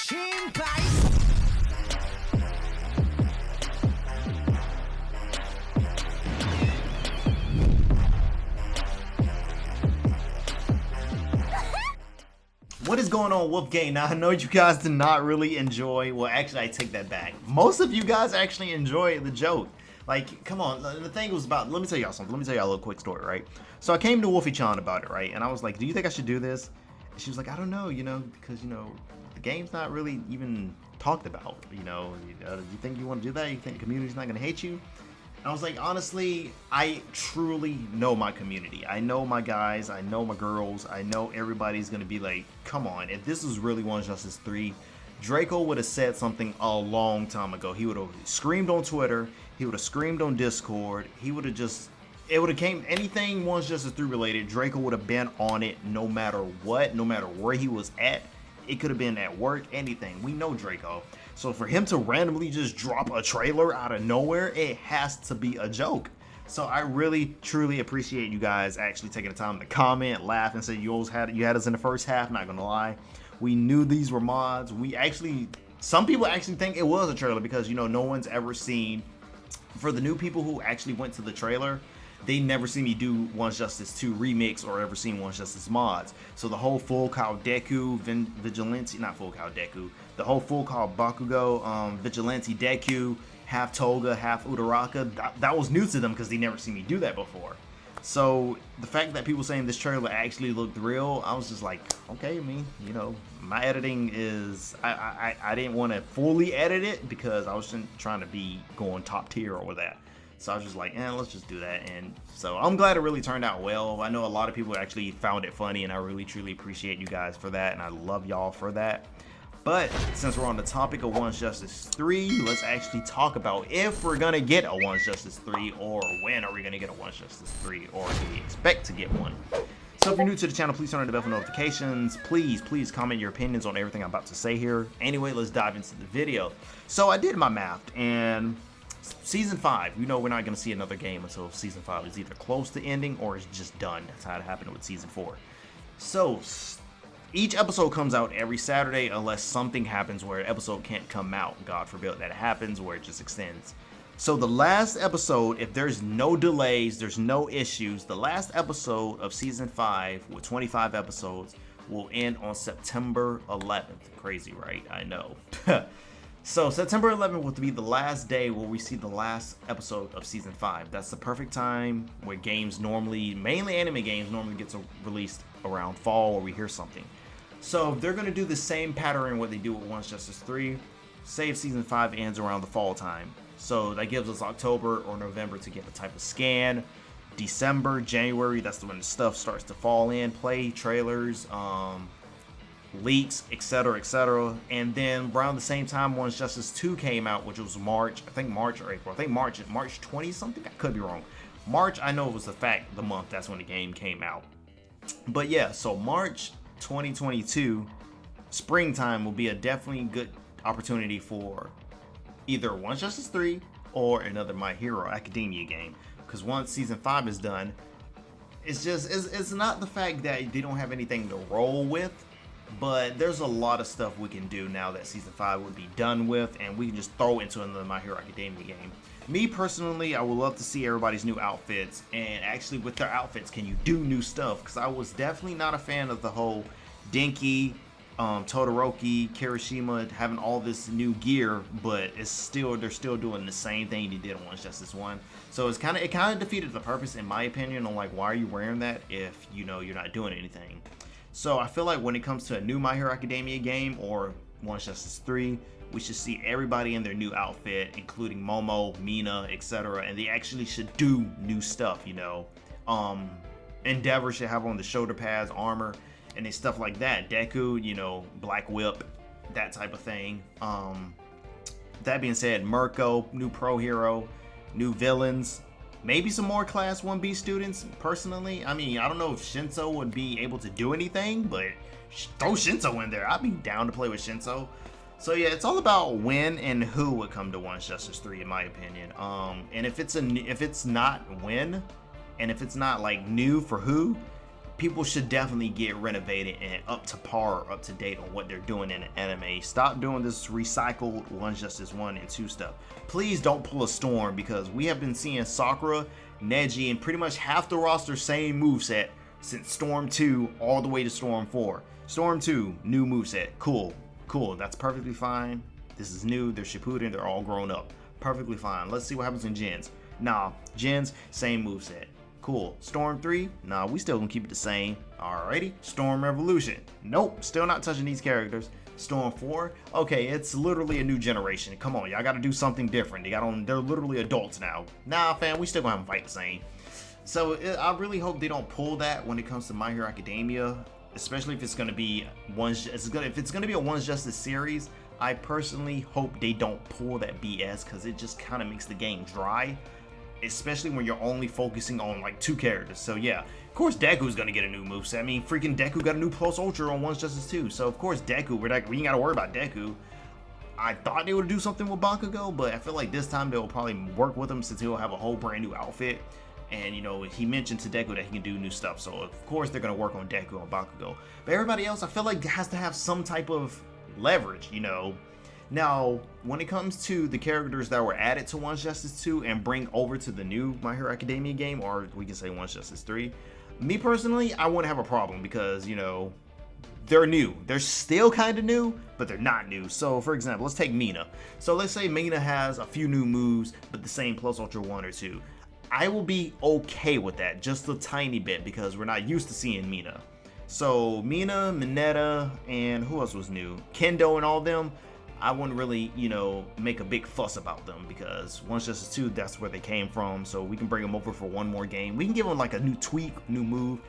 What is going on, Wolfgang? Now, I know you guys did not really enjoy, well, actually, I take that back. Most of you guys actually enjoy the joke. Like, come on, the thing was about, let me tell y'all something. Let me tell y'all a little quick story, right? So I came to Wolfie-chan about it, right? And I was like, do you think I should do this? And she was like, I don't know, because, the game's not really even talked about, do you think you want to do that? You think the community's not going to hate you? I was like, honestly, I truly know my community. I know my guys, I know my girls, I know everybody's gonna be like, come on, if this was really One Justice 3, Draco would have said something a long time ago. He would have screamed on Twitter, he would have screamed on Discord, he would have just, it would have came, anything One Justice 3 related, Draco would have been on it no matter what, no matter where he was at. It could have been at work, anything. We know Draco. So for him to randomly just drop a trailer out of nowhere, it has to be a joke. So I really, truly appreciate you guys actually taking the time to comment, laugh, and say you had us in the first half, not gonna lie. We knew these were mods. Some people actually think it was a trailer because, no one's ever seen, for the new people who actually went to the trailer, they never seen me do One Justice 2 remix or ever seen One Justice mods. So the whole Full Cow Deku Vigilante, not Full Cow Deku, the whole Full Cow Bakugo Vigilante Deku, half Toga, half Uraraka, that was new to them because they never seen me do that before. So the fact that people saying this trailer actually looked real, I was just like, okay, my editing is, I didn't want to fully edit it because I wasn't trying to be going top tier or that. So I was just like, let's just do that. And so I'm glad it really turned out well. I know a lot of people actually found it funny, and I really, truly appreciate you guys for that, and I love y'all for that. But since we're on the topic of One Justice 3, let's actually talk about if we're going to get a One Justice 3, or when are we going to get a One Justice 3, or do we expect to get one. So if you're new to the channel, please turn on the bell for notifications. Please comment your opinions on everything I'm about to say here. Anyway, let's dive into the video. So I did my math, and Season 5, we're not going to see another game until Season 5 is either close to ending or it's just done. That's how it happened with Season 4. So each episode comes out every Saturday unless something happens where an episode can't come out. God forbid that happens, where it just extends. So the last episode, if there's no delays, there's no issues, the last episode of Season 5 with 25 episodes will end on September 11th. Crazy, right? I know. So September 11th will be the last day where we see the last episode of Season 5. That's the perfect time where games normally, mainly anime games, normally gets released around fall, where we hear something. So if they're going to do the same pattern what they do with One Justice 3, say if Season 5 ends around the fall time. So that gives us October or November to get the type of scan. December, January, that's when the stuff starts to fall in, play, trailers, leaks, etc. And then around the same time One Justice 2 came out, which was March, I think March or April, I think March 20 something, I could be wrong. March, I know it was the month, that's when the game came out. But yeah, so March 2022 springtime will be a definitely good opportunity for either One Justice 3 or another My Hero Academia game, because once Season 5 is done, it's not the fact that they don't have anything to roll with, but there's a lot of stuff we can do now that Season 5 would be done with, and we can just throw into another My Hero Academia game. Me personally, I would love to see everybody's new outfits, and actually with their outfits, can you do new stuff? Because I was definitely not a fan of the whole Denki, Todoroki, Kirishima having all this new gear, but they're still doing the same thing they did on One Justice 1. So it kind of defeated the purpose, in my opinion, on like, why are you wearing that if you're not doing anything. So I feel like when it comes to a new My Hero Academia game or One Justice 3, we should see everybody in their new outfit, including Momo, Mina, etc. And they actually should do new stuff, Endeavor should have on the shoulder pads, armor, and stuff like that. Deku, Black Whip, that type of thing. That being said, Mirko, new pro hero, new villains, maybe some more Class 1B students, personally. I mean, I don't know if Shinso would be able to do anything, but throw Shinso in there. I'd be down to play with Shinso. So yeah, it's all about when and who would come to One Justice 3, in my opinion. And if it's not when, and if it's not like new for who, people should definitely get renovated and up to par, up to date on what they're doing in the anime. Stop doing this recycled One Justice 1 and 2 stuff. Please don't pull a Storm, because we have been seeing Sakura, Neji, and pretty much half the roster same moveset since Storm 2 all the way to Storm 4. Storm 2, new moveset. Cool. That's perfectly fine. This is new. They're Shippuden. They're all grown up. Perfectly fine. Let's see what happens in Gens. Nah, Gens, same moveset. Cool. Storm 3, nah, we still gonna keep it the same. Alrighty. Storm Revolution, nope, still not touching these characters. Storm 4, okay, it's literally a new generation. Come on, y'all gotta do something different. They're literally adults now. Nah, fam, we still gonna have them fight the same. So I really hope they don't pull that when it comes to My Hero Academia, especially if it's gonna be if it's gonna be a One Justice series. I personally hope they don't pull that BS, because it just kind of makes the game dry, especially when you're only focusing on like 2 characters. So yeah, of course Deku's gonna get a new moveset. I mean, freaking Deku got a new Plus Ultra on One Justice 2, so of course Deku, we ain't gotta worry about Deku. I thought they would do something with Bakugo, but I feel like this time they'll probably work with him, since he'll have a whole brand new outfit. And you know, he mentioned to Deku that he can do new stuff, so of course they're gonna work on Deku and Bakugo. But everybody else, I feel like has to have some type of leverage, you know. Now, when it comes to the characters that were added to One Justice 2 and bring over to the new My Hero Academia game, or we can say One Justice 3, me personally, I wouldn't have a problem, because, you know, they're new. They're still kind of new, but they're not new. So, for example, let's take Mina. So, let's say Mina has a few new moves, but the same Plus Ultra 1 or 2. I will be okay with that, just a tiny bit, because we're not used to seeing Mina. So, Mina, Mineta, and who else was new? Kendo and all them. I wouldn't really, you know, make a big fuss about them, because One Justice 2, that's where they came from. So we can bring them over for one more game. We can give them like a new tweak, new move.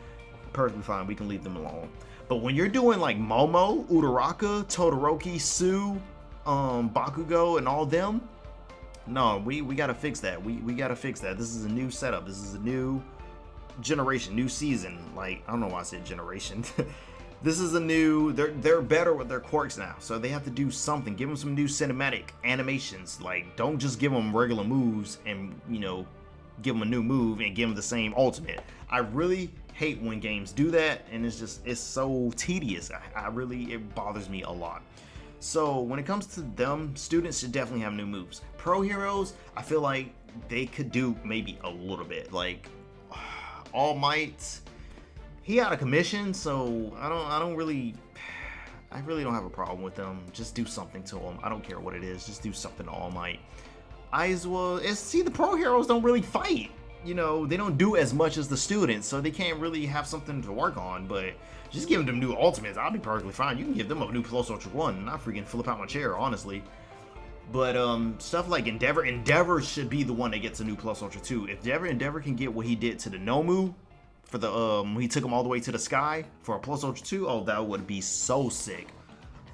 Perfectly fine. We can leave them alone. But when you're doing like Momo, Uraraka, Todoroki, Tsu, Bakugo, and all them, no, we gotta fix that. We gotta fix that. This is a new setup. This is a new generation, new season. Like, I don't know why I said generation. This is a new, they're better with their quirks now, so they have to do something. Give them some new cinematic animations. Like, don't just give them regular moves and, you know, give them a new move and give them the same ultimate. I really hate when games do that, and it's so tedious. It bothers me a lot. So when it comes to them, students should definitely have new moves. Pro heroes, I feel like they could do maybe a little bit. Like All Might, he out of commission, so I really don't have a problem with them. Just do something to him. I don't care what it is. Just do something to All Might. Aizawa, see, the pro heroes don't really fight. You know, they don't do as much as the students, so they can't really have something to work on. But just giving them new ultimates, I'll be perfectly fine. You can give them a new Plus Ultra 1, and I freaking flip out my chair, honestly. But stuff like Endeavor should be the one that gets a new Plus Ultra 2. If Endeavor can get what he did to the Nomu, for the when he took him all the way to the sky for a Plus Ultra 2, oh, that would be so sick.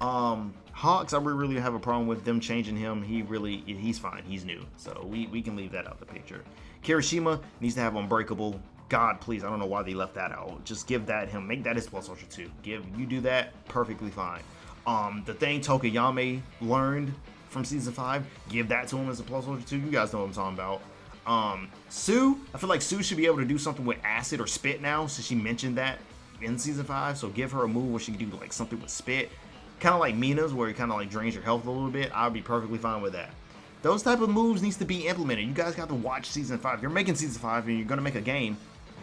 Hawks, I really have a problem with them changing him. He's fine. He's new, so we can leave that out the picture. Kirishima needs to have Unbreakable. God, please, I don't know why they left that out. Just give that him. Make that his Plus Ultra 2. You do that, perfectly fine. The thing Tokuyame learned from Season 5, give that to him as a Plus Ultra 2. You guys know what I'm talking about. Sue, I feel like Sue should be able to do something with acid or spit now, since she mentioned that in Season 5. So give her a move where she can do like something with spit. Kind of like Mina's, where it kind of like drains your health a little bit. I would be perfectly fine with that. Those type of moves needs to be implemented. You guys got to watch Season 5. If you're making Season 5 and you're going to make a game,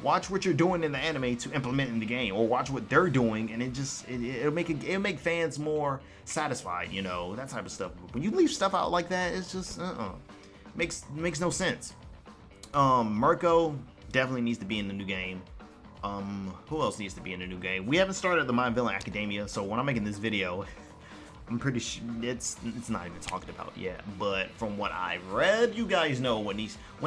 watch what you're doing in the anime to implement in the game, or watch what they're doing, and it'll make fans more satisfied, you know, that type of stuff. When you leave stuff out like that, it's just makes no sense. Mirko definitely needs to be in the new game. Who else needs to be in the new game? We haven't started the My Villain Academia, so when I'm making this video, I'm pretty sure it's not even talked about yet. But from what I've read, you guys know when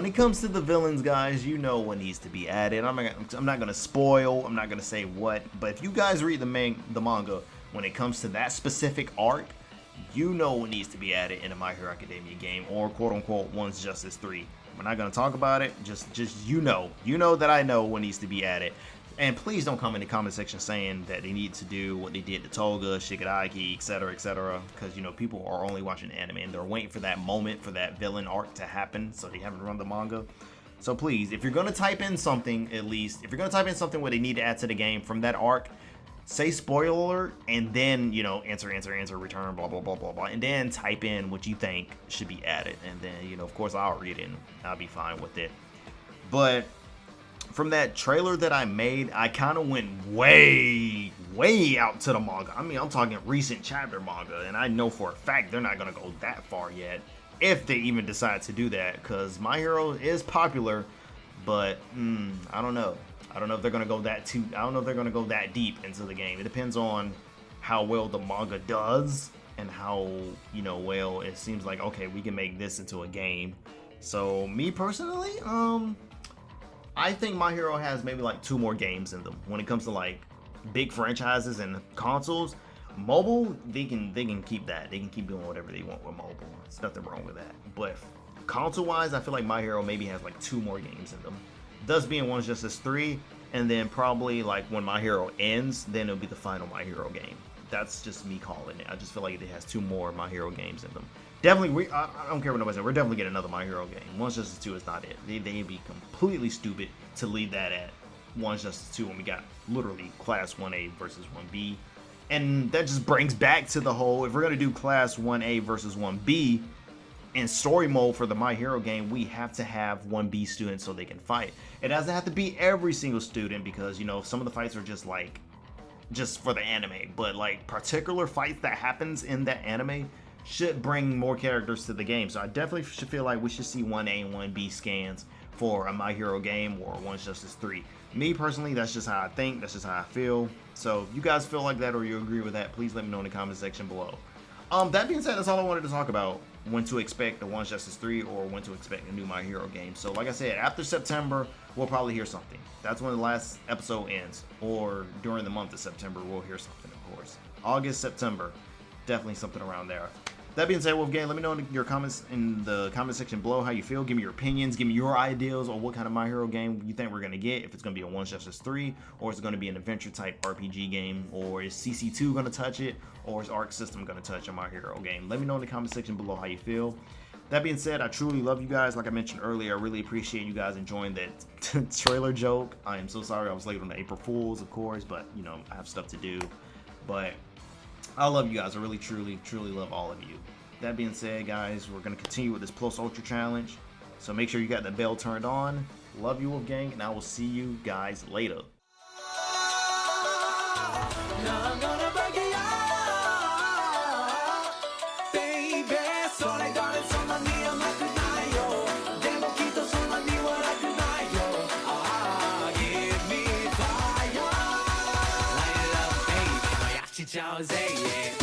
it comes to the villains, guys, you know what needs to be added. I'm not gonna spoil. I'm not gonna say what. But if you guys read the manga, when it comes to that specific arc, you know what needs to be added in a My Hero Academia game, or quote unquote One Justice 3. We're not gonna talk about it. Just you know that I know what needs to be added. And please don't come in the comment section saying that they need to do what they did to Toga, Shigaraki, etc., because, you know, people are only watching anime and they're waiting for that moment for that villain arc to happen, so they haven't run the manga. So please, if you're gonna type in something, at least if you're gonna type in something where they need to add to the game from that arc, say spoiler alert, and then, you know, answer, return, blah, blah, blah, blah, blah, and then type in what you think should be added. And then, you know, of course, I'll read it and I'll be fine with it. But from that trailer that I made, I kind of went way out to the manga. I mean, I'm talking recent chapter manga, and I know for a fact they're not going to go that far yet, if they even decide to do that, because My Hero is popular, but I don't know. I don't know if they're gonna go that I don't know if they're gonna go that deep into the game. It depends on how well the manga does and how, you know, well it seems like, okay, we can make this into a game. So me personally, I think My Hero has maybe like 2 more games in them when it comes to like big franchises and consoles. Mobile, they can keep that. They can keep doing whatever they want with mobile. There's nothing wrong with that. But console wise, I feel like My Hero maybe has like 2 more games in them. Thus being One's Justice 3, and then probably like when My Hero ends, then it'll be the final My Hero game. That's just me calling it. I just feel like it has 2 more My Hero games in them. Definitely, I don't care what nobody says. We're definitely getting another My Hero game. One's Justice 2 is not it. They'd be completely stupid to leave that at One's Justice 2 when we got literally Class 1A versus 1B. And that just brings back to the whole, if we're going to do Class 1A versus 1B, in story mode for the My Hero game, we have to have 1B students so they can fight. It doesn't have to be every single student because, you know, some of the fights are just like, just for the anime. But like particular fights that happens in that anime should bring more characters to the game. So I definitely should feel like we should see 1A and 1B scans for a My Hero game or One's Justice 3. Me personally, that's just how I think, that's just how I feel. So if you guys feel like that or you agree with that, please let me know in the comment section below. That being said, that's all I wanted to talk about. When to expect the One's Justice 3 or when to expect a new My Hero game. So like I said, after September, we'll probably hear something. That's when the last episode ends. Or during the month of September, we'll hear something, of course. August, September, definitely something around there. That being said, Wolfgang, let me know in your comments in the comment section below how you feel. Give me your opinions. Give me your ideas on what kind of My Hero game you think we're going to get. If it's going to be a One's Justice 3, or is it going to be an adventure type RPG game, or is CC2 going to touch it, or is Arc System going to touch a My Hero game? Let me know in the comment section below how you feel. That being said, I truly love you guys. Like I mentioned earlier, I really appreciate you guys enjoying that trailer joke. I am so sorry I was late on the April Fools, of course, but, you know, I have stuff to do. But I love you guys. I really, truly love all of you. That being said, guys, we're going to continue with this Plus Ultra Challenge. So make sure you got the bell turned on. Love you, Wolfgang, and I will see you guys later. Jose, yeah.